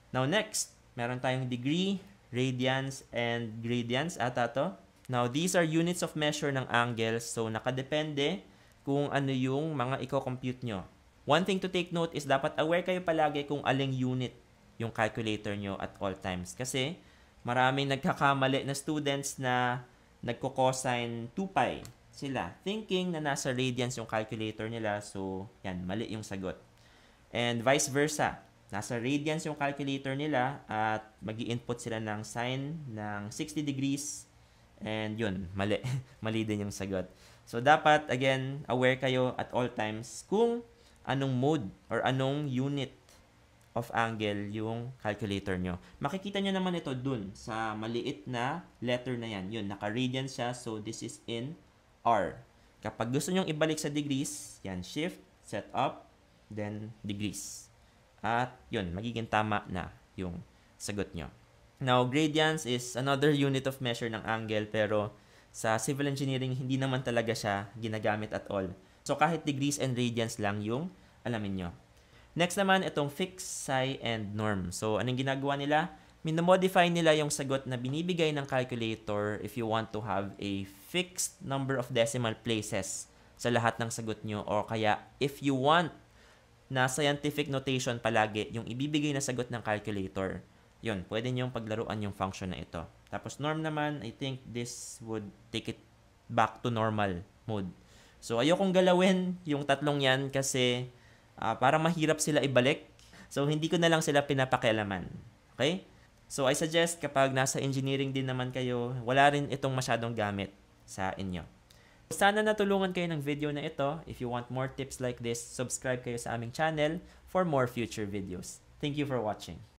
Now next, meron tayong degree, radians, and gradians ata to. Now these are units of measure ng angles, so nakadepende kung ano yung mga i-compute nyo. One thing to take note is dapat aware kayo palagi kung aling unit yung calculator nyo at all times. Kasi maraming nagkakamali na students na nagko-cosine 2pi sila, thinking na nasa radians yung calculator nila, so yan, mali yung sagot. And vice versa, nasa radians yung calculator nila at mag-i-input sila ng sine ng 60 degrees, and yun, mali. Mali din yung sagot. So dapat, again, aware kayo at all times kung anong mode or anong unit of angle yung calculator nyo. Makikita nyo naman ito dun sa maliit na letter na yan. Yun, naka-radians siya, so this is in R. Kapag gusto nyong ibalik sa degrees, yan, shift, set up, then degrees. At yun, magiging tama na yung sagot nyo. Now, gradients is another unit of measure ng angle, pero sa civil engineering, hindi naman talaga siya ginagamit at all. So, kahit degrees and radians lang yung alamin nyo. Next naman, itong fix, psi, and norm. So, anong ginagawa nila? Minomodify nila yung sagot na binibigay ng calculator if you want to have a fixed number of decimal places sa lahat ng sagot nyo. O kaya, if you want na scientific notation palagi yung ibibigay na sagot ng calculator, yun, pwede nyong paglaruan yung function na ito. Tapos norm naman, I think this would take it back to normal mode. So, ayokong galawin yung tatlong yan kasi para mahirap sila ibalik. So, hindi ko na lang sila pinapakialaman. Okay? So, I suggest kapag nasa engineering din naman kayo, wala rin itong masyadong gamit sa inyo. Sana natulungan kayo ng video na ito. If you want more tips like this, subscribe kayo sa aming channel for more future videos. Thank you for watching.